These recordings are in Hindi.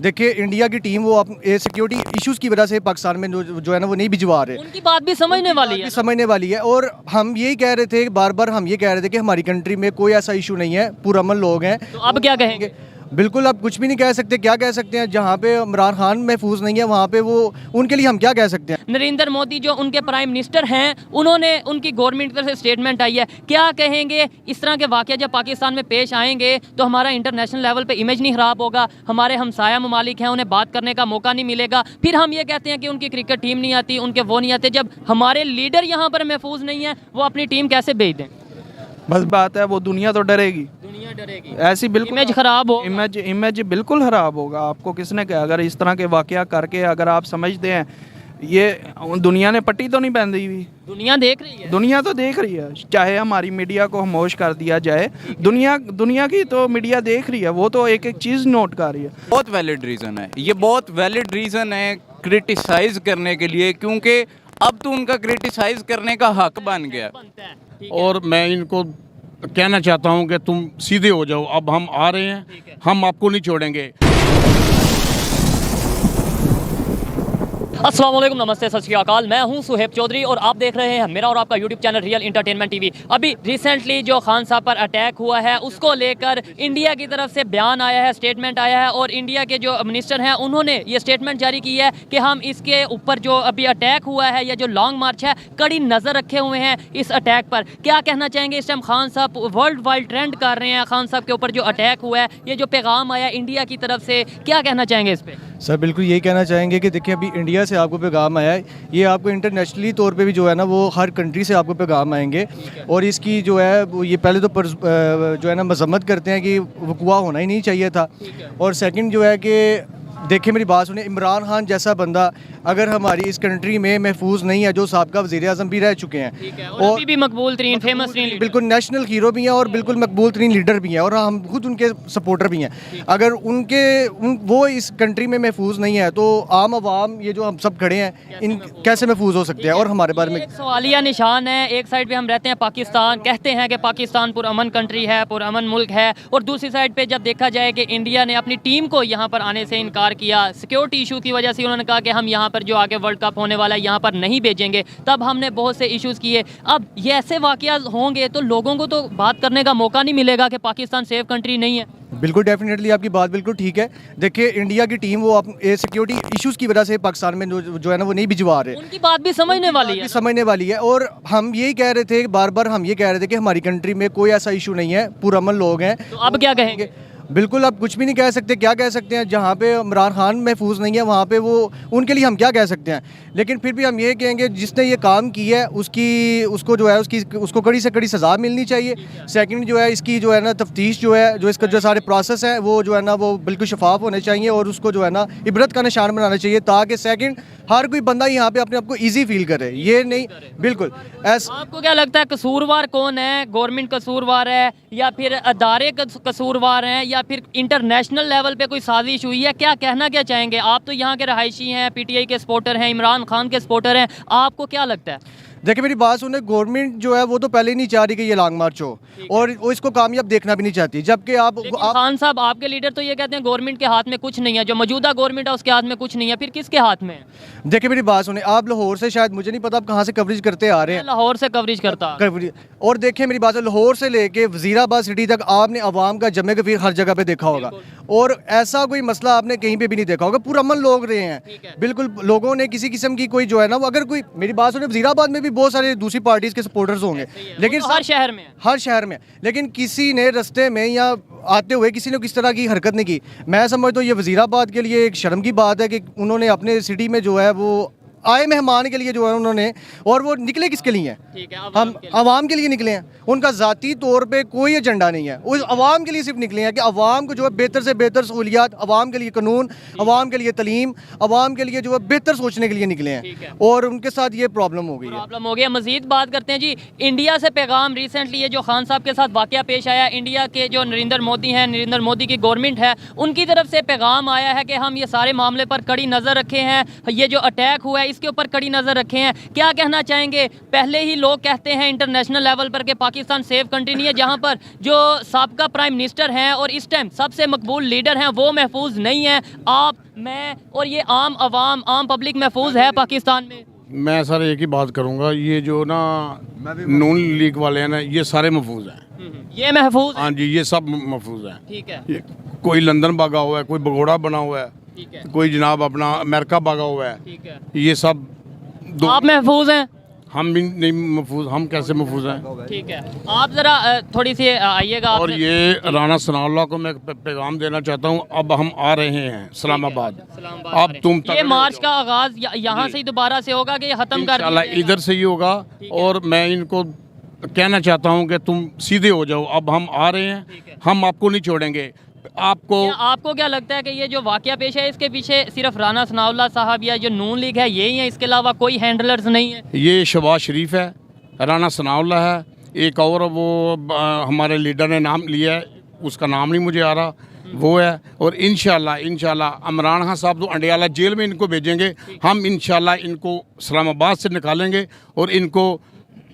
देखिए इंडिया की टीम वो सिक्योरिटी इश्यूज की वजह से पाकिस्तान में जो है ना वो नहीं भिजवा रहे। उनकी बात भी समझने वाली है, समझने वाली है। और हम यही कह रहे थे, बार बार हम ये कह रहे थे कि हमारी कंट्री में कोई ऐसा इशू नहीं है, पुरअमन लोग हैं। तो अब क्या कहेंगे? बिल्कुल अब कुछ भी नहीं कह सकते। क्या कह सकते हैं? जहाँ पे इमरान खान महफूज नहीं है वहाँ पे वो उनके लिए हम क्या कह सकते हैं? नरेंद्र मोदी जो उनके प्राइम मिनिस्टर हैं, उन्होंने उनकी गवर्नमेंट की तरफ से स्टेटमेंट आई है, क्या कहेंगे? इस तरह के वाक़या जब पाकिस्तान में पेश आएंगे तो हमारा इंटरनेशनल लेवल पे इमेज नहीं ख़राब होगा, हमारे हमसाया ममालिक हैं उन्हें बात करने का मौका नहीं मिलेगा। फिर हम ये कहते हैं कि उनकी क्रिकेट टीम नहीं आती, उनके वो नहीं आते। जब हमारे लीडर यहाँ पर महफूज नहीं है, वो अपनी टीम कैसे भेज दें? बस बात है, वो दुनिया तो डरेगी, दुनिया डरेगी, ऐसी बिल्कुल इमेज खराब हो, इमेज बिल्कुल खराब होगा। आपको किसने कहा? अगर इस तरह के वाकया करके अगर आप समझते हैं, ये दुनिया ने पट्टी तो नहीं बांधी हुई, दुनिया देख रही है, दुनिया तो देख रही है। चाहे हमारी मीडिया को खामोश कर दिया जाए, दुनिया की तो मीडिया देख रही है, वो तो एक एक चीज़ नोट कर रही है। बहुत वैलिड रीज़न है ये, बहुत वैलिड रीज़न है क्रिटिसाइज करने के लिए, क्योंकि अब तो उनका क्रिटिसाइज करने का हक बन गया। और मैं इनको कहना चाहता हूं कि तुम सीधे हो जाओ, अब हम आ रहे हैं, हम आपको नहीं छोड़ेंगे। अस्सलाम वालेकुम, नमस्ते, सत श्री अकाल। मैं हूं सुहेब चौधरी और आप देख रहे हैं मेरा और आपका YouTube channel real entertainment TV. अभी रिसेंटली जो खान साहब पर अटैक हुआ है उसको लेकर इंडिया की तरफ से बयान आया है, स्टेटमेंट आया है, और इंडिया के जो मिनिस्टर हैं उन्होंने ये स्टेटमेंट जारी की है कि हम इसके ऊपर जो अभी अटैक हुआ है या जो लॉन्ग मार्च है, कड़ी नज़र रखे हुए हैं इस अटैक पर। क्या कहना चाहेंगे? इस टाइम खान साहब वर्ल्ड वाइड ट्रेंड कर रहे हैं, खान साहब के ऊपर जो अटैक हुआ है, ये जो पैगाम आया इंडिया की तरफ से, क्या कहना चाहेंगे इस पर? सर बिल्कुल यही कहना चाहेंगे कि देखिए अभी इंडिया से आपको पैगाम आया है, ये आपको इंटरनेशनली तौर पे भी जो है ना वो हर कंट्री से आपको पैगाम आएंगे। और इसकी जो है वो ये पहले तो जो है ना मजम्मत करते हैं कि वक़ुआ होना ही नहीं चाहिए था। और सेकंड जो है कि देखिए मेरी बात सुने, इमरान खान जैसा बंदा अगर हमारी इस कंट्री में महफूज नहीं है, जो साबका वज़ीर आज़म भी रह चुके हैं और अभी भी मकबूल तरीन फेमस तरीन, बिल्कुल नेशनल हीरो भी हैं और बिल्कुल मकबूल तरीन लीडर भी हैं, और हम खुद उनके सपोर्टर भी हैं। अगर वो इस कंट्री में महफूज नहीं है तो आम आवाम ये जो हम सब खड़े हैं इन कैसे महफूज हो सकते हैं? और हमारे बारे में एक सवालिया निशान है, एक साइड पे हम रहते हैं पाकिस्तान, कहते हैं कि पाकिस्तान पुरअमन कंट्री है, पुरअमन मुल्क है, और दूसरी साइड पे जब देखा जाए कि इंडिया ने अपनी टीम को यहाँ पर आने से इनकार किया, सिक्योरिटी इशू की वजह से उन्होंने कहा कि हम यहाँ पर जो आगे वर्ल्ड कप होने वाला है यहाँ पर नहीं भेजेंगे, तब हमने बहुत से इश्यूज़ किए। अब ये ऐसे वाक़या होंगे तो लोगों को तो बात करने का मौका नहीं मिलेगा कि पाकिस्तान सेफ कंट्री नहीं है। बिल्कुल डेफिनेटली आपकी बात बिल्कुल ठीक है। देखिए इंडिया की टीम वो सिक्योरिटी इश्यूज की वजह से पाकिस्तान में जो है ना वो नहीं भिजवा रहे। उनकी बात भी समझने वाली है, समझने वाली है। और हम यही कह रहे थे, बार बार हम ये कह रहे थे कि हमारी कंट्री में कोई ऐसा इशू नहीं है, पुरअमन लोग हैं। तो अब क्या कहेंगे? बिल्कुल अब कुछ भी नहीं कह सकते। क्या कह सकते हैं? जहाँ पे इमरान खान महफूज नहीं है वहाँ पे वो उनके लिए हम क्या कह सकते हैं? लेकिन फिर भी हम ये कहेंगे जिसने ये काम किया है उसको कड़ी से कड़ी सज़ा मिलनी चाहिए। सेकंड जो है इसकी जो है ना तफ्तीश जो है, जो इसका जो सारे प्रोसेस है वो जो है ना वो बिल्कुल शफाफ होने चाहिए, और उसको जो है ना इबरत का निशान बनाना चाहिए, ताकि सेकंड हर कोई बंदा यहाँ पे अपने आप को ईजी फील करे। ये नहीं बिल्कुल आपको क्या लगता है कसूरवार कौन है? गवर्नमेंट कसूरवार है या फिर अदारे कसूरवार हैं या फिर इंटरनेशनल लेवल पे कोई साजिश हुई है? क्या कहना क्या चाहेंगे? आप तो यहाँ के रहायशी हैं, पीटीआई के सपोर्टर हैं, इमरान खान के सपोर्टर हैं, आपको क्या लगता है? देखिए मेरी बात सुने, गवर्नमेंट जो है वो तो पहले ही नहीं चाह रही कि ये लॉन्ग मार्च हो, और वो इसको कामयाब देखना भी नहीं चाहती। जबकि आप खान साहब आपके लीडर तो ये कहते हैं गवर्नमेंट के हाथ में कुछ नहीं है, जो मौजूदा गवर्नमेंट है उसके हाथ में कुछ नहीं है, फिर किसके हाथ में है? देखिए मेरी बात सुने, आप लाहौर से, शायद मुझे नहीं पता आप कहाँ से कवरेज करते आ रहे हैं। लाहौर से कवरेज करता। और देखिए मेरी बात है, लाहौर से लेके वजीराबाद सिटी तक आपने अवाम का जमे कफीर हर जगह पे देखा होगा, और ऐसा कोई मसला आपने कहीं पे भी नहीं देखा होगा। पुरअमन लोग रहे हैं बिल्कुल, लोगों ने किसी किस्म की कोई जो है ना वो, अगर कोई मेरी बात सुने, वजीराबाद में भी बहुत सारे दूसरी पार्टीज के सपोर्टर्स होंगे, लेकिन हर शहर में लेकिन किसी ने रस्ते में या आते हुए किसी ने किस तरह की हरकत नहीं की। मैं समझता हूँ ये वजीराबाद के लिए एक शर्म की बात है कि उन्होंने अपने सिटी में जो है वो आए मेहमान के लिए जो है उन्होंने, और वो निकले किसके लिए हैं? हम आवाम के लिए निकले हैं। उनका ज़ाती तौर पे कोई एजेंडा नहीं है, उस आवाम के लिए सिर्फ निकले हैं कि आवाम को जो है बेहतर से बेहतर सहूलियात, आवाम के लिए कानून, आवाम के लिए तलीम, आवाम के लिए जो है बेहतर सोचने के लिए निकले हैं, और उनके साथ ये प्रॉब्लम हो गई है। मज़ीद बात करते हैं जी, इंडिया से पैगाम रिसेंटली ये जो खान साहब के साथ वाक़या पेश आया, इंडिया के जो नरेंद्र मोदी हैं, नरेंद्र मोदी की गवर्नमेंट है, उनकी तरफ से पैगाम आया है कि हम ये सारे मामले पर कड़ी नज़र रखे हैं। ये जो अटैक हुआ है इसके ऊपर कड़ी नज़र रखे हैं। क्या कहना चाहेंगे? पहले ही लोग कहते हैं इंटरनेशनल लेवल पर कि पाकिस्तान सेफ कंट्री नहीं है, जहाँ पर जो साबका प्राइम मिनिस्टर हैं और इस टाइम सबसे मकबूल लीडर हैं वो महफूज नहीं है। आप, मैं और ये आम आवाम, आम पब्लिक महफूज है पाकिस्तान में? मैं सर एक ही बात करूंगा, ये जो ना नून लीग वाले हैं ना, ये सारे महफूज हैं। ये महफूज है? हाँ जी, ये सब महफूज हैं। ठीक है, ये कोई लंदन भागा हुआ है, कोई भगोड़ा बना हुआ है, ठीक है, कोई जनाब अपना अमेरिका भागा हुआ है। ठीक है। ये सब आप महफूज हैं? हम भी नहीं महफूज, हम कैसे महफूज हैं? ठीक है, आप ज़रा थोड़ी सी आइएगा। और ये राना सनाउल्लाह को मैं पैगाम देना चाहता हूँ, अब हम आ रहे हैं इस्लामाबाद। अब तुम ये मार्च का आगाज यहाँ से ही दोबारा से होगा कि ये ख़त्म कर दिया जाएगा? इधर से ही होगा। और मैं इनको कहना चाहता हूँ कि तुम सीधे हो जाओ, अब हम आ रहे हैं, हम आपको नहीं छोड़ेंगे। आपको क्या लगता है कि ये जो वाकया पेश है इसके पीछे सिर्फ राना सनाउल्लाह साहब या जो नून लीग है यही है, इसके अलावा कोई हैंडलर्स नहीं है? ये शहबाज शरीफ है, राना सनाउल्लाह है, एक और वो हमारे लीडर ने नाम लिया है, उसका नाम नहीं मुझे आ रहा, वो है। और इंशाल्लाह इमरान खान साहब तो अंडियाला जेल में इनको भेजेंगे, हम इंशाल्लाह इनको इस्लामाबाद से निकालेंगे और इनको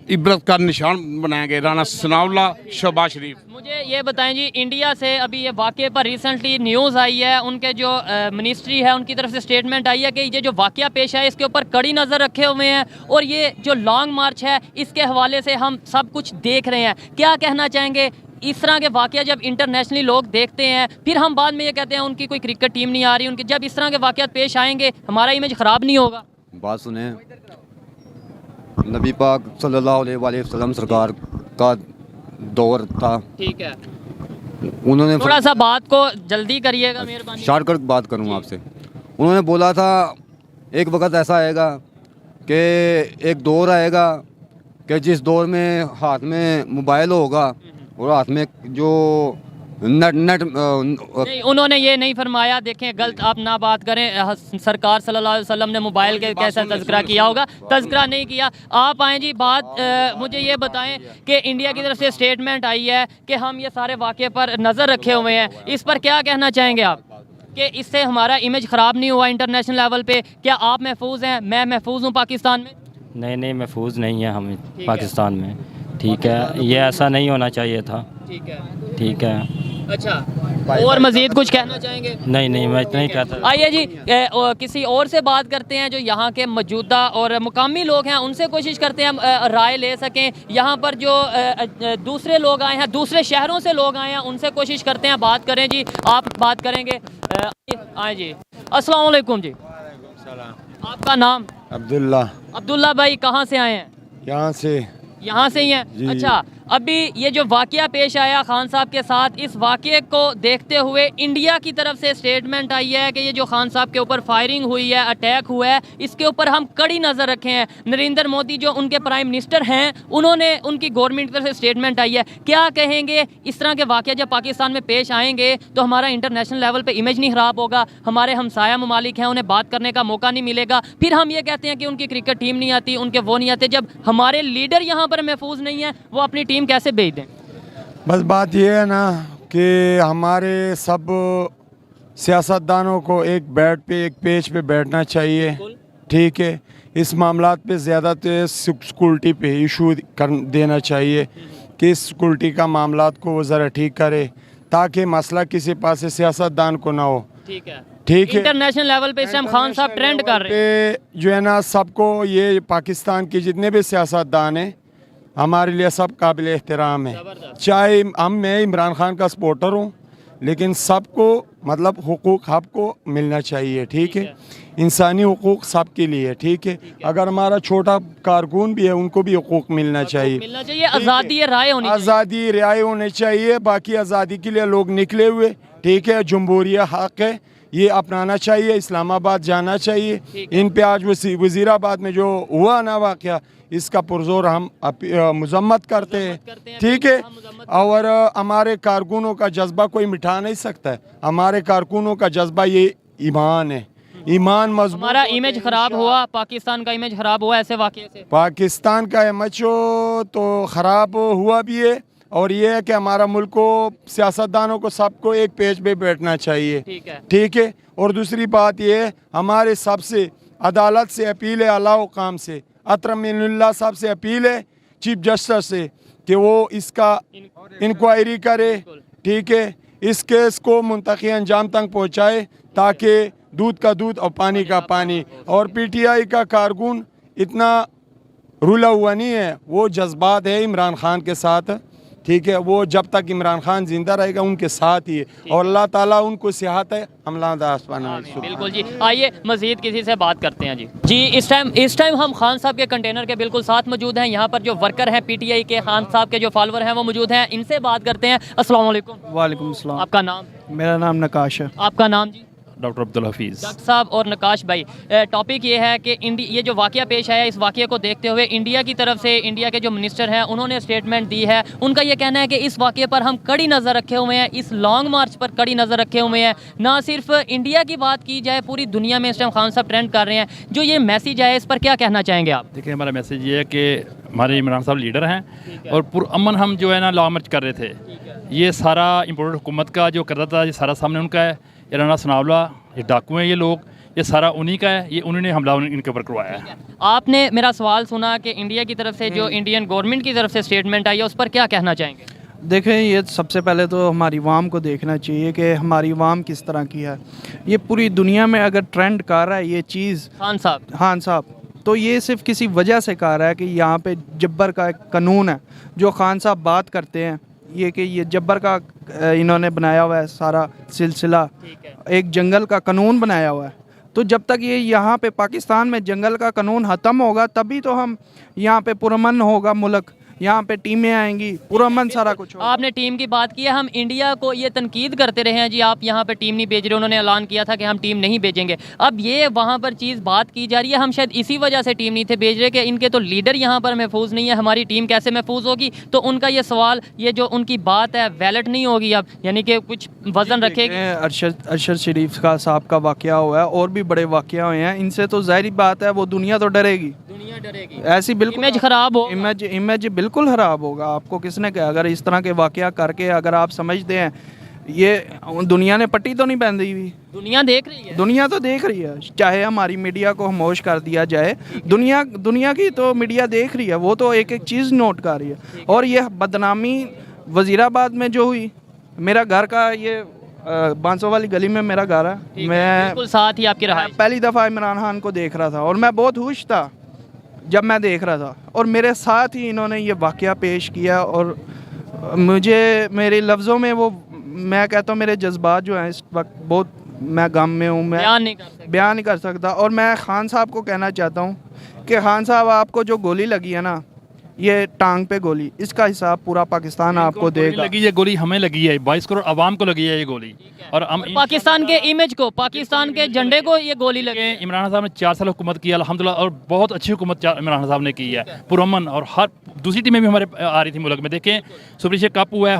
इबरत का निशान बनाएंगे। राना सनाउल्लाह, शहबाज शरीफ। मुझे ये बताएं जी, इंडिया से अभी ये वाक़े पर रिसेंटली न्यूज़ आई है, उनके जो मिनिस्ट्री है उनकी तरफ से स्टेटमेंट आई है कि ये जो वाक़या पेश है इसके ऊपर कड़ी नज़र रखे हुए हैं और ये जो लॉन्ग मार्च है इसके हवाले से हम सब कुछ देख रहे हैं। क्या कहना चाहेंगे? इस तरह के वाक़या जब इंटरनेशनली लोग देखते हैं, फिर हम बाद में ये कहते हैं उनकी कोई क्रिकेट टीम नहीं आ रही, उनकी जब इस तरह के वाक़यात पेश आएंगे हमारा इमेज ख़राब नहीं होगा? बात सुने, नबी पाक सल्लल्लाहु अलैहि वसल्लम सरकार का दौर था, ठीक है, उन्होंने थोड़ा सा बात को जल्दी करिएगा मेहरबानी। शॉर्टकट बात करूँ आपसे। उन्होंने बोला था एक वक्त ऐसा आएगा कि एक दौर आएगा कि जिस दौर में हाथ में मोबाइल होगा और हाथ में जो नेट नहीं, उन्होंने ये नहीं फरमाया। देखें, गलत आप ना बात करें। सरकार सल्लल्लाहु अलैहि वसल्लम ने मोबाइल के कैसा तज़किरा किया होगा? तज़किरा नहीं किया। आप आएँ जी, बात मुझे ये बताएं कि इंडिया की तरफ से स्टेटमेंट आई है कि हम ये सारे वाक़े पर नज़र रखे हुए हैं, इस पर क्या कहना चाहेंगे आप कि इससे हमारा इमेज ख़राब नहीं हुआ इंटरनेशनल लेवल पे? क्या आप महफूज हैं, मैं महफूज हूँ पाकिस्तान में? नहीं, महफूज नहीं है हम पाकिस्तान में। ठीक है, ये ऐसा नहीं होना चाहिए था। ठीक है। अच्छा, और मज़ीद कुछ कहना चाहेंगे? नहीं, मैं इतना ही कहता। आइए जी, किसी और से बात करते हैं जो यहाँ के मौजूदा और मुकामी लोग हैं, उनसे कोशिश करते हैं हम राय ले सकें। यहाँ पर जो दूसरे लोग आए हैं, दूसरे शहरों से लोग आए हैं, उनसे कोशिश करते हैं बात करें जी। आप बात करेंगे? आए जी, अस्सलाम वालेकुम जी। आपका नाम? अब्दुल्ला भाई, कहाँ से आए हैं? यहाँ से ही हैं। अच्छा, अभी ये जो वाक़या पेश आया खान साहब के साथ, इस वाक़े को देखते हुए इंडिया की तरफ से स्टेटमेंट आई है कि ये जो खान साहब के ऊपर फायरिंग हुई है, अटैक हुआ है, इसके ऊपर हम कड़ी नज़र रखे हैं। नरेंद्र मोदी जो उनके प्राइम मिनिस्टर हैं, उन्होंने, उनकी गवर्नमेंट की तरफ से स्टेटमेंट आई है। क्या कहेंगे? इस तरह के वाक़े जब पाकिस्तान में पेश आएंगे तो हमारा इंटरनेशनल लेवल पर इमेज नहीं ख़राब होगा? हमारे हमसाया ममालिक हैं, उन्हें बात करने का मौका नहीं मिलेगा। फिर हम ये कहते हैं कि उनकी क्रिकेट टीम नहीं आती, उनके वो नहीं आते। जब हमारे लीडर यहाँ पर महफूज नहीं है, वो अपनी टीम कैसे भेज दें? बस बात ये है ना कि हमारे सब सियासतदानों को एक पेज पे बैठना चाहिए। ठीक है, इस मामलात पे ज़्यादा तो सिक्योरिटी पे इशू देना चाहिए कि इस सिक्योरिटी का मामलात को वो ज़रा ठीक करे, ताकि मसला किसी पास से सियासतदान को ना हो। ठीक है। इंटरनेशनल लेवल पे इस टाइम खान साहब ट्रेंड कर रहे हैं। जो है ना, सबको, ये पाकिस्तान के जितने भी सियासतदान हैं हमारे लिए सब काबिल एहतराम है। चाहे मैं इमरान खान का सपोर्टर हूँ, लेकिन सबको मतलब हुकूक आपको मिलना चाहिए। ठीक है, इंसानी हुकूक सबके लिए। ठीक है, अगर हमारा छोटा कारकुन भी है उनको भी हुकूक मिलना चाहिए। आज़ादी राय होनी चाहिए। बाकी आज़ादी के लिए लोग निकले हुए, ठीक है, जमहूरिया हक है, ये अपनाना चाहिए, इस्लामाबाद जाना चाहिए। इन पे आज वज़ीराबाद में जो हुआ ना वाक़या, इसका पुरजोर हम मजम्मत करते हैं। ठीक है, और हमारे कारकुनों का जज्बा कोई मिटा नहीं सकता है। हमारे कारकुनों का जज्बा ये ईमान है, ईमान मजबूत। हमारा इमेज ख़राब हुआ, पाकिस्तान का इमेज ख़राब हुआ ऐसे वाक़े से? पाकिस्तान का इमेज तो ख़राब हुआ भी है, और ये है कि हमारा मुल्क को, सियासतदानों को, सबको एक पेज पे बैठना चाहिए। ठीक है। और दूसरी बात ये है, हमारे सबसे अदालत से अपील है, आला हुकाम से, अतरमिनुल्लाह साहब से अपील है, चीफ जस्टिस से, कि वो इसका इंक्वायरी करे, ठीक है, इस केस को मुंतकी अंजाम तक पहुँचाए ताकि दूध का दूध और पानी का पानी। और पीटीआई का कारकुन इतना रुला हुआ नहीं है, वो जज्बात है इमरान खान के साथ, ठीक है, वो जब तक इमरान खान जिंदा रहेगा उनके साथ ही है, और अल्लाह ताला उनको सिहात है हमला बिल्कुल जी। आइए मजीद किसी से बात करते हैं जी। इस टाइम हम खान साहब के कंटेनर के बिल्कुल साथ मौजूद हैं। यहाँ पर जो वर्कर हैं पीटीआई के, खान साहब के जो फॉलोअर हैं वो मौजूद हैं, इनसे बात करते हैं। अस्सलाम वालेकुम। वालेकुम सलाम। आपका नाम? मेरा नाम नकाश है। आपका नाम जी? डॉक्टर अब्दुल हफीज़। डॉक्टर साहब और नकाश भाई, टॉपिक ये है कि ये जो वाक़या पेश आया, इस वाक़े को देखते हुए इंडिया की तरफ से इंडिया के जो मिनिस्टर हैं उन्होंने स्टेटमेंट दी है। उनका ये कहना है कि इस वाक़े पर हम कड़ी नज़र रखे हुए हैं, इस लॉन्ग मार्च पर कड़ी नज़र रखे हुए हैं। ना सिर्फ इंडिया की बात की जाए, पूरी दुनिया में इस टाइम खान साहब ट्रेंड कर रहे हैं। जो ये मैसेज आया, इस पर क्या कहना चाहेंगे आप? देखिए, हमारा मैसेज ये है कि हमारे इमरान साहब लीडर हैं और पुरअमन हम जो है ना लॉन्ग मार्च कर रहे थे। ये सारा इम्पोर्टेड हुकूमत का जो कर रहा था, ये सारा सामने उनका है। राना सनाउल्ला, ये डाकू हैं, ये लोग, ये सारा उन्हीं का है, ये उन्होंने हमला इनके ऊपर करवाया है। आपने मेरा सवाल सुना कि इंडिया की तरफ से जो इंडियन गवर्नमेंट की तरफ से स्टेटमेंट आई है, उस पर क्या कहना चाहेंगे? देखें, ये सबसे पहले तो हमारी वाम को देखना चाहिए कि हमारी वाम किस तरह की है। ये पूरी दुनिया में अगर ट्रेंड कर रहा है ये चीज़ खान साहब, तो ये सिर्फ किसी वजह से कर रहा है कि यहाँ पे जब्बर का एक कानून है जो खान साहब बात करते हैं, ये कि ये जब्बर का इन्होंने बनाया हुआ है सारा सिलसिला, एक जंगल का कानून बनाया हुआ है। तो जब तक ये यहाँ पे पाकिस्तान में जंगल का कानून ख़त्म होगा तभी तो हम यहाँ पे पुरअमन होगा मुल्क, यहाँ पे टीमें आएंगी, पुरअमन सारा कुछ होगा। आपने टीम की बात की है, हम इंडिया को ये तनकीद करते रहे हैं जी, आप यहाँ पे टीम नहीं भेज रहे। उन्होंने ऐलान किया था कि हम टीम नहीं भेजेंगे। अब ये वहाँ पर चीज़ बात की जा रही है, हम शायद इसी वजह से टीम नहीं थे भेज रहे कि इनके तो लीडर यहाँ पर महफूज नहीं है, हमारी टीम कैसे महफूज होगी? तो उनका ये सवाल, ये जो उनकी बात है वैलिड नहीं होगी अब, यानी कि कुछ वजन रखेगी। अरशद शरीफ का साहब का वाक़या हुआ है और भी बड़े वाक़या हुए हैं, इनसे तो ज़ाहिर बात है वो दुनिया तो डरेगी, ऐसी बिल्कुल इमेज खराब हो, इमेज बिल्कुल ख़राब होगा। आपको किसने कहा? अगर इस तरह के वाक़या करके अगर आप समझते हैं, ये दुनिया ने पट्टी तो नहीं बांधी हुई, दुनिया देख रही है, दुनिया तो देख रही है। चाहे हमारी मीडिया को खामोश कर दिया जाए, दुनिया की तो मीडिया देख रही है, वो तो एक एक चीज़ नोट कर रही है। और ये बदनामी वज़ीराबाद में जो हुई, मेरा घर का ये 500 वाली गली में मेरा घर है, मैं बिल्कुल साथ ही आपकी रहा। पहली दफ़ा इमरान खान को देख रहा था और मैं बहुत खुश था जब मैं देख रहा था, और मेरे साथ ही इन्होंने ये वाक़या पेश किया। और मुझे मेरे लफ्ज़ों में वो, मैं कहता हूँ मेरे जज्बात जो हैं इस वक्त बहुत, मैं गम में हूँ, मैं बयान नहीं कर सकता। और मैं खान साहब को कहना चाहता हूँ कि खान साहब, आपको जो गोली लगी है ना, ये टांग पे गोली, इसका हिसाब पूरा पाकिस्तान आपको देगा। लगी ये गोली हमें लगी है, 22 करोड़ आवाम को लगी है ये गोली, और हम पाकिस्तान के इमेज को, पाकिस्तान के झंडे को ये गोली लगी। इमरान साहब ने 4 साल हुकूमत की अल्हम्दुलिल्लाह, और बहुत अच्छी हुकूमत इमरान साहब ने की है, पुरअमन। और हर दूसरी टीमें भी हमारे आ रही थी मुल्क में, देखें सुपर एशिया कप हुआ है।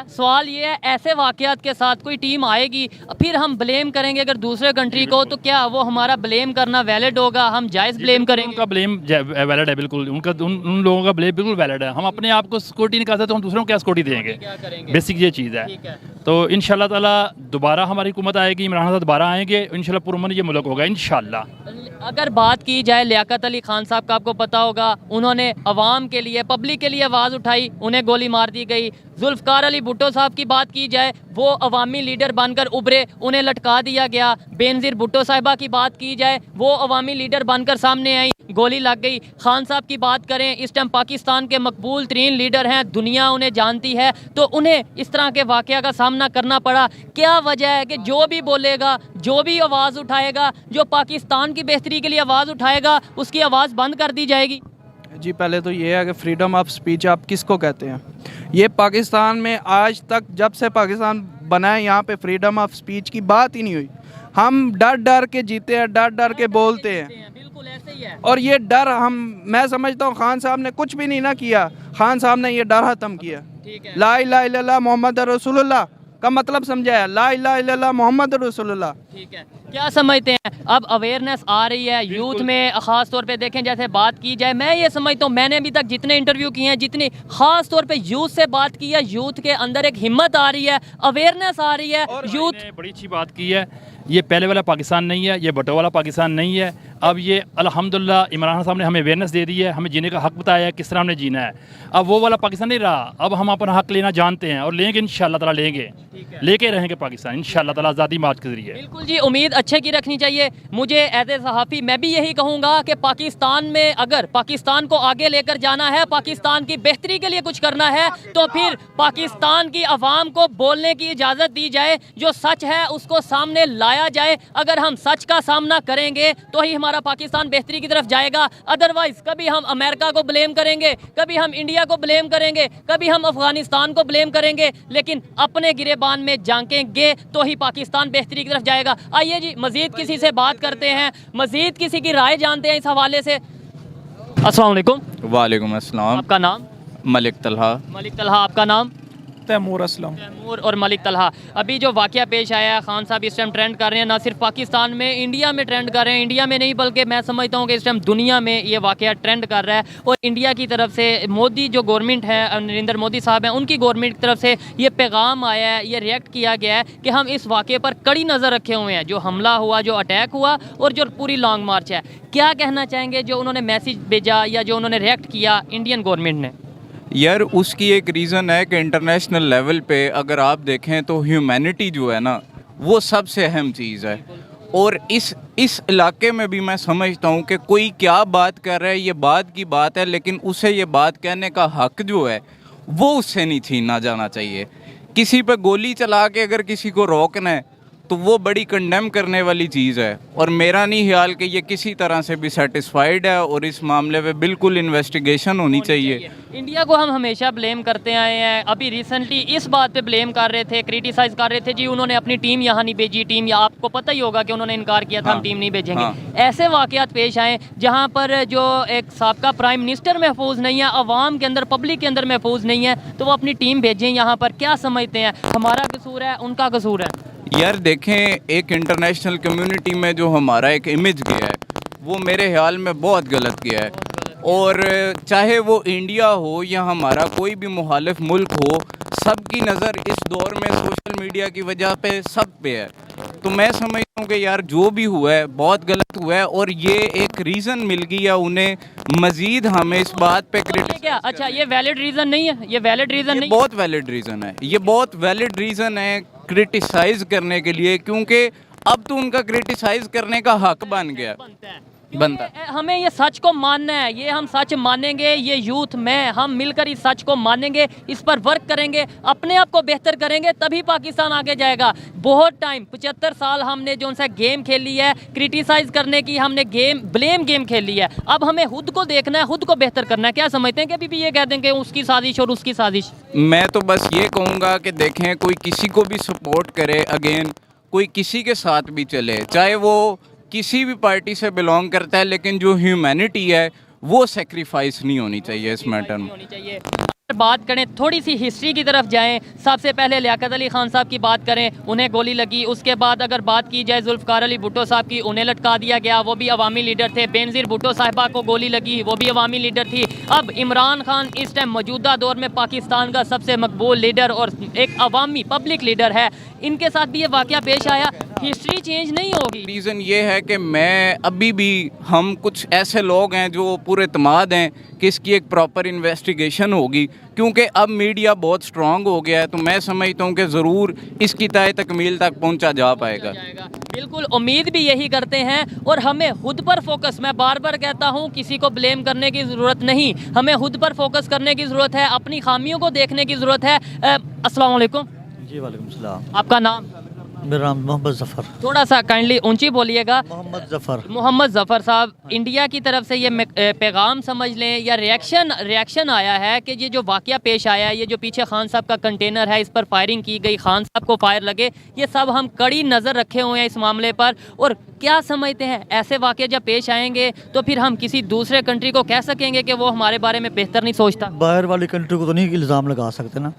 सवाल ये है ऐसे वाक़यात के साथ कोई टीम आएगी, फिर हम ब्लेम करेंगे अगर दूसरे कंट्री को, तो क्या वो हमारा ब्लेम करना वैलिड होगा? हम जायज़ ब्लेम करेंगे? उनका ब्लेम वैलिड है, बिल्कुल उनका, उन लोगों का ब्लेम बिल्कुल वैलिड है। हम अपने आप को सिक्योरिटी नहीं कर सकते तो हम दूसरों को क्या सिक्योरिटी देंगे? बेसिक ये चीज़ है। तो इंशाल्लाह ताला दोबारा हमारी हुकूमत आएगी, इमरान खान दोबारा आएंगे, इंशाल्लाह पुरअमन ये मुल्क होगा इंशाल्लाह। अगर बात की जाए लियाकत अली खान साहब का, आपको पता होगा उन्होंने अवाम के लिए, पब्लिक के लिए आवाज़ उठाई, उन्हें गोली मार दी गई। जुल्फ़कार अली भुट्टो साहब की बात की जाए, वो अवामी लीडर बनकर उभरे, उन्हें लटका दिया गया। बेनज़ीर भुट्टो साहिबा की बात की जाए, वो अवामी लीडर बनकर सामने आई, गोली लग गई। खान साहब की बात करें, इस टाइम पाकिस्तान के मकबूल तरीन लीडर हैं, दुनिया उन्हें जानती है, तो उन्हें इस तरह के वाक़या का सामना करना पड़ा। क्या वजह है कि जो भी बोलेगा, जो भी आवाज़ उठाएगा, जो पाकिस्तान की बेहतरी के लिए आवाज़ उठाएगा, उसकी आवाज़ बंद कर दी जाएगी? जी, पहले तो ये है कि फ्रीडम ऑफ स्पीच आप किसको कहते हैं? ये पाकिस्तान में आज तक, जब से पाकिस्तान बना है, यहाँ पे फ्रीडम ऑफ स्पीच की बात ही नहीं हुई। हम डर डर के जीते हैं, डर डर के बोलते हैं, बिल्कुल ऐसे ही है। और ये डर मैं समझता हूँ खान साहब ने कुछ भी नहीं ना किया, खान साहब ने ये डर ख़त्म किया। ला इलाहा इल्लल्लाह मोहम्मद रसूलुल्लाह का मतलब समझाया, ला इलाहा इल्लल्लाह मोहम्मद रसूलुल्लाह। ठीक है, क्या समझते हैं अब अवेयरनेस आ रही है यूथ में? ख़ास तौर पे देखें, जैसे बात की जाए, मैं ये समझता हूँ, मैंने अभी तक जितने इंटरव्यू किए हैं, जितनी ख़ास तौर पे यूथ से बात की है, यूथ के अंदर एक हिम्मत आ रही है, अवेयरनेस आ रही है। यूथ बड़ी अच्छी बात की है, ये पहले वाला पाकिस्तान नहीं है, ये भुट्टो वाला पाकिस्तान नहीं है। अब ये अल्हम्दुलिल्लाह इमरान खान साहब ने हमें अवेयरनेस दे दी है, हमें जीने का हक बताया है, किस तरह हमने जीना है। अब वो वाला पाकिस्तान नहीं रहा, अब हम अपना हक लेना जानते हैं और लेंगे इंशाअल्लाह ताला, लेंगे लेके रहेंगे पाकिस्तान इंशाअल्लाह ताला आज़ादी मार्च के ज़रिए। बिल्कुल जी, उम्मीद अच्छे की रखनी चाहिए। मुझे एज ए सहाफ़ी मैं भी यही कहूँगा कि पाकिस्तान में अगर पाकिस्तान को आगे लेकर जाना है, पाकिस्तान की बेहतरी के लिए कुछ करना है, तो फिर पाकिस्तान की आवाम को बोलने की इजाज़त दी जाए, जो सच है उसको सामने लाया जाए। अगर हम सच का सामना करेंगे तो ही हमारा पाकिस्तान बेहतरी की तरफ जाएगा। अदरवाइज़ कभी हम अमेरिका को ब्लेम करेंगे, कभी हम इंडिया को ब्लेम करेंगे, कभी हम अफगानिस्तान को ब्लेम करेंगे, लेकिन अपने गिरेबान में झांकेंगे तो ही पाकिस्तान बेहतरी की तरफ जाएगा। आइए जी मज़ीद किसी से बात करते हैं, मज़ीद किसी की राय जानते हैं इस हवाले से। अस्सलाम वालेकुम। वालेकुम अस्सलाम। आपका नाम? मलिक तलहा। मलिक तलहा। आपका नाम? तैमूर असलम। तैमूर और मलिक तलहा। अभी जो वाक़या पेश आया है, खान साहब इस टाइम ट्रेंड कर रहे हैं, ना सिर्फ पाकिस्तान में, इंडिया में ट्रेंड कर रहे हैं। इंडिया में नहीं बल्कि मैं समझता हूँ कि इस टाइम दुनिया में ये वाक़या ट्रेंड कर रहा है। और इंडिया की तरफ से मोदी जो गवर्नमेंट है, नरेंद्र मोदी साहब हैं, उनकी गवर्नमेंट की तरफ से ये पैगाम आया है, ये रिएक्ट किया गया है कि हम इस वाक़े पर कड़ी नज़र रखे हुए हैं। जो हमला हुआ, जो अटैक हुआ और जो पूरी लॉन्ग मार्च है, क्या कहना चाहेंगे जो उन्होंने मैसेज भेजा या जो उन्होंने रिएक्ट किया इंडियन गवर्नमेंट ने? यार उसकी एक रीज़न है कि इंटरनेशनल लेवल पे अगर आप देखें तो ह्यूमैनिटी जो है ना, वो सबसे अहम चीज़ है। और इस इलाके में भी मैं समझता हूँ कि कोई क्या बात कर रहा है, ये बात की बात है, लेकिन उसे ये बात कहने का हक जो है वो उससे नहीं छीना जाना चाहिए। किसी पे गोली चला के अगर किसी को रोकना है तो वो बड़ी कंडेम करने वाली चीज़ है। और मेरा नहीं ख्याल कि ये किसी तरह से भी सेटिस्फाइड है, और इस मामले पे बिल्कुल इन्वेस्टिगेशन होनी चाहिए। इंडिया को हम हमेशा ब्लेम करते आए हैं, अभी रिसेंटली इस बात पे ब्लेम कर रहे थे, क्रिटिसाइज़ कर रहे थे जी उन्होंने अपनी टीम यहाँ नहीं भेजी। टीम या आपको पता ही होगा कि उन्होंने इनकार किया था, हम टीम नहीं भेजेंगे। ऐसे वाक़यात पेश आए जहाँ पर जो एक साबका प्राइम मिनिस्टर महफूज नहीं है, अवाम के अंदर, पब्लिक के अंदर महफूज नहीं है, तो वो अपनी टीम भेजें यहाँ पर। क्या समझते हैं, हमारा कसूर है, उनका कसूर है? यार देखें, एक इंटरनेशनल कम्युनिटी में जो हमारा एक इमेज गया है वो मेरे ख्याल में बहुत गलत गया है। और चाहे वो इंडिया हो या हमारा कोई भी मुखालिफ मुल्क हो, सबकी नज़र इस दौर में सोशल मीडिया की वजह पे सब पे है। तो मैं समझता हूँ कि यार जो भी हुआ है बहुत गलत हुआ है, और ये एक रीज़न मिल गया उन्हें मज़ीद हमें इस बात पे क्या? अच्छा, ये वैलिड रीज़न नहीं है? ये वैलिड रीज़न नहीं? बहुत वैलिड रीज़न है, ये बहुत वैलिड रीज़न है क्रिटिसाइज़ करने के लिए, क्योंकि अब तो उनका क्रिटिसाइज़ करने का हक बन गया, बनता है। हमें ये सच को मानना है, ये हम सच मानेंगे, ये यूथ में हम मिलकर इस सच को मानेंगे, इस पर वर्क करेंगे, अपने आप को बेहतर करेंगे, तभी पाकिस्तान आगे जाएगा। बहुत टाइम 75 साल हमने जो सा गेम खेली है, क्रिटिसाइज करने की हमने ब्लेम गेम खेली है। अब हमें खुद को देखना है, खुद को बेहतर करना है। क्या समझते हैं कि अभी भी ये कह देंगे उसकी साजिश और उसकी साजिश? मैं तो बस ये कहूँगा कि देखें, कोई किसी को भी सपोर्ट करे, अगेन कोई किसी के साथ भी चले, चाहे वो किसी भी पार्टी से बिलोंग करता है, लेकिन जो ह्यूमैनिटी है वो सेक्रीफाइस नहीं होनी चाहिए इस मैटर में। बात करें, थोड़ी सी हिस्ट्री की तरफ जाएं, सबसे पहले लियाकत अली खान साहब की बात करें, उन्हें गोली लगी। उसके बाद अगर बात की जाए जुल्फ़िकार अली भुट्टो साहब की, उन्हें लटका दिया गया, वो भी अवामी लीडर थे। बेनज़ीर भुट्टो साहिबा को गोली लगी, वो भी अवामी लीडर थी। अब इमरान खान इस टाइम मौजूदा दौर में पाकिस्तान का सबसे मकबूल लीडर और एक अवामी पब्लिक लीडर है, इनके साथ भी ये वाक़या पेश आया। हिस्ट्री चेंज नहीं होगी। रीज़न ये है कि मैं अभी भी, हम कुछ ऐसे लोग हैं जो पूरे तमाद हैं कि इसकी एक प्रॉपर इन्वेस्टिगेशन होगी, क्योंकि अब मीडिया बहुत स्ट्रॉन्ग हो गया है। तो मैं समझता हूँ कि ज़रूर इसकी तय तकमील तक पहुँचा जा पाएगा। बिल्कुल, उम्मीद भी यही करते हैं। और हमें खुद पर फोकस, मैं बार बार कहता हूँ, किसी को ब्लेम करने की ज़रूरत नहीं, हमें खुद पर फोकस करने की ज़रूरत है, अपनी खामियों को देखने की ज़रूरत है। अस्सलाम वालेकुम। जी वालेकुम सलाम। आपका नाम? मेरा नाम मोहम्मद ज़फ़र। थोड़ा सा काइंडली ऊंची बोलिएगा। मोहम्मद ज़फ़र। मोहम्मद ज़फ़र साहब, इंडिया की तरफ से ये पैगाम समझ लें या रिएक्शन आया है कि ये जो वाक़या पेश आया है, ये जो पीछे खान साहब का कंटेनर है, इस पर फायरिंग की गई, खान साहब को फायर लगे, ये सब हम कड़ी नज़र रखे हुए हैं इस मामले पर। और क्या समझते हैं, ऐसे वाक़े जब पेश आएंगे तो फिर हम किसी दूसरे कंट्री को कह सकेंगे कि वो हमारे बारे में बेहतर नहीं सोचता? बाहर वाली कंट्री को तो नहीं इल्ज़ाम लगा सकते ना,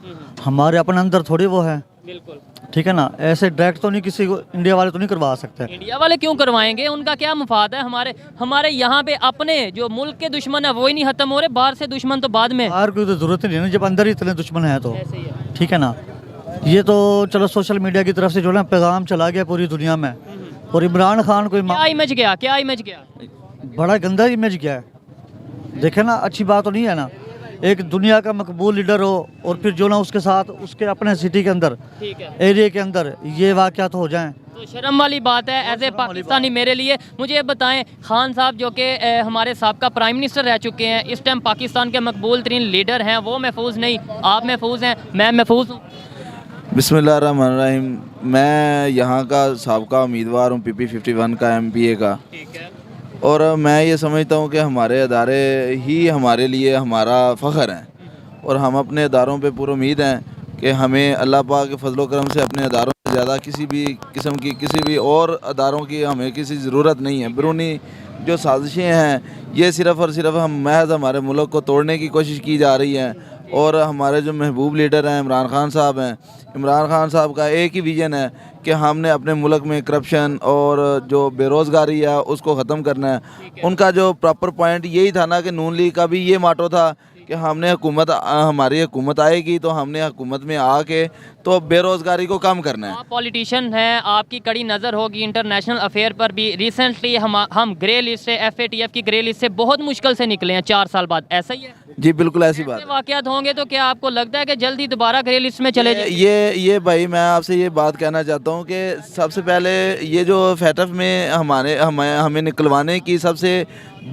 हमारे अपने अंदर थोड़ी वो है। बिल्कुल, ठीक है ना, ऐसे डायरेक्ट तो नहीं किसी को इंडिया वाले तो नहीं करवा सकते। इंडिया वाले क्यों करवाएंगे? उनका क्या मुफाद है? हमारे यहाँ पे अपने जो मुल्क के दुश्मन है वो ही नहीं खत्म हो रहे, बाहर से दुश्मन तो बाद में। बाहर कोई तो ज़रूरत नहीं है जब अंदर ही इतने दुश्मन है तो। ठीक है ना, ये तो चलो सोशल मीडिया की तरफ से जो है पैगाम चला गया पूरी दुनिया में, और इमरान खान को क्या इमेज गया? बड़ा गंदा इमेज गया है। देखे ना, अच्छी बात तो नहीं है ना, एक दुनिया का मकबूल लीडर हो और फिर जो ना उसके साथ उसके अपने सिटी के अंदर, ठीक है, एरिया के अंदर ये वाक़यात हो जाएं, तो शर्म वाली बात है एज ए पाकिस्तानी मेरे लिए। मुझे ये बताएं, खान साहब जो कि हमारे साबका प्राइम मिनिस्टर रह चुके हैं, इस टाइम पाकिस्तान के मकबूल तरीन लीडर हैं, वो महफूज नहीं, आप महफूज हैं, मैं महफूज हूँ। बिस्मिल्लाहिर्रहमानिर्रहीम। मैं यहाँ का साबका उम्मीदवार हूँ PP 51 का MPA का, ठीक है, और मैं ये समझता हूँ कि हमारे अदारे ही हमारे लिए हमारा फ़ख्र हैं, और हम अपने अदारों पे पूरी उम्मीद हैं कि हमें अल्लाह पाक के फजलो करम से अपने अदारों से ज़्यादा किसी भी किस्म की किसी भी और अदारों की हमें किसी ज़रूरत नहीं है। बैरूनी जो साजिशें हैं ये सिर्फ़ और सिर्फ हम महज हमारे मुल्क को तोड़ने की कोशिश की जा रही है। और हमारे जो महबूब लीडर हैं इमरान खान साहब हैं, इमरान खान साहब का एक ही विज़न है कि हमने अपने मुल्क में करप्शन और जो बेरोज़गारी है उसको ख़त्म करना है। उनका जो प्रॉपर पॉइंट यही था ना कि नून लीग का भी ये माटो था कि हमने हुकूमत हमारी हुकूमत आएगी तो हमने हुकूमत में आके तो बेरोज़गारी को कम करना है। आप पॉलिटिशियन हैं, आपकी कड़ी नज़र होगी इंटरनेशनल अफेयर पर भी। रिसेंटली हम ग्रे लिस्ट से, FATF की ग्रे लिस्ट से बहुत मुश्किल से निकले हैं 4 साल बाद, ऐसा ही है? जी बिल्कुल ऐसी बात है। वाक़यात होंगे तो क्या आपको लगता है कि जल्द ही दोबारा ग्रे लिस्ट में चले जाए? ये भाई मैं आपसे ये बात कहना चाहता हूँ कि सबसे पहले ये जो FATF में हमें निकलवाने की सबसे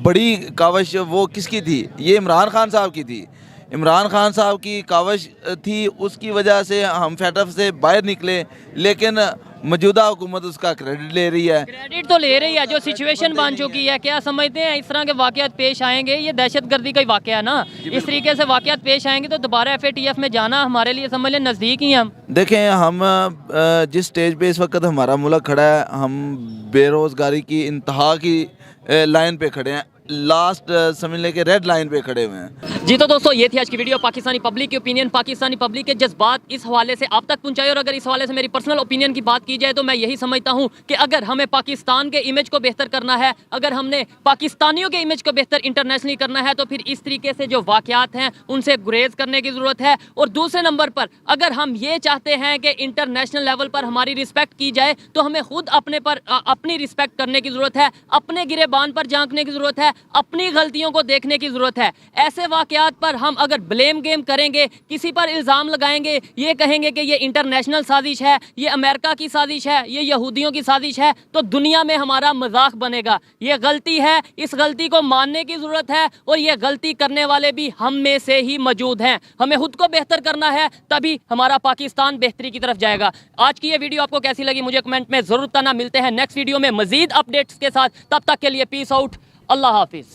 बड़ी कावश वो किसकी थी? ये इमरान खान साहब की थी। इमरान खान साहब की कावश थी, उसकी वजह से हम FATF से बाहर निकले, लेकिन मौजूदा हुकूमत उसका क्रेडिट ले रही है। क्रेडिट तो ले रही है, जो सिचुएशन बन चुकी है। क्या समझते हैं इस तरह के वाक़यात पेश आएंगे? ये दहशतगर्दी का ही वाक़या है ना, इस तरीके से वाक़यात पेश आएंगे तो दोबारा FATF में जाना हमारे लिए समझ लें नज़दीक ही हम। देखें, हम जिस स्टेज पे इस वक्त हमारा मुल्क खड़ा है, हम बेरोज़गारी की इंतहा की लाइन पे खड़े हैं, लास्ट समझ लें कि रेड लाइन पे खड़े हुए हैं। जी तो दोस्तों, ये थी आज की वीडियो। पाकिस्तानी पब्लिक की ओपिनियन, पाकिस्तानी पब्लिक के जज्बात इस हवाले से आप तक पहुंचाए। और अगर इस हवाले से मेरी पर्सनल ओपिनियन की बात की जाए तो मैं यही समझता हूं कि अगर हमें पाकिस्तान के इमेज को बेहतर करना है, अगर हमने पाकिस्तानियों के इमेज को बेहतर इंटरनेशनली करना है, तो फिर इस तरीके से जो वाक़यात हैं उनसे गुरेज करने की ज़रूरत है। और दूसरे नंबर पर अगर हम ये चाहते हैं कि इंटरनेशनल लेवल पर हमारी रिस्पेक्ट की जाए तो हमें खुद अपनी रिस्पेक्ट करने की ज़रूरत है, अपने गिरेबान पर झांकने की ज़रूरत है, अपनी गलतियों को देखने की ज़रूरत है। ऐसे वाक़यात पर हम अगर ब्लेम गेम करेंगे, किसी पर इल्ज़ाम लगाएंगे, ये कहेंगे कि ये इंटरनेशनल साजिश है, ये अमेरिका की साजिश है, ये यहूदियों की साजिश है, तो दुनिया में हमारा मजाक बनेगा। ये गलती है, इस गलती को मानने की ज़रूरत है, और ये गलती करने वाले भी हम में से ही मौजूद हैं। हमें खुद को बेहतर करना है, तभी हमारा पाकिस्तान बेहतरी की तरफ जाएगा। आज की ये वीडियो आपको कैसी लगी मुझे कमेंट में ज़रूर बताना। मिलते हैं नेक्स्ट वीडियो में मज़ीद अपडेट्स के साथ, तब तक के लिए पीस आउट, अल्लाह हाफिज़।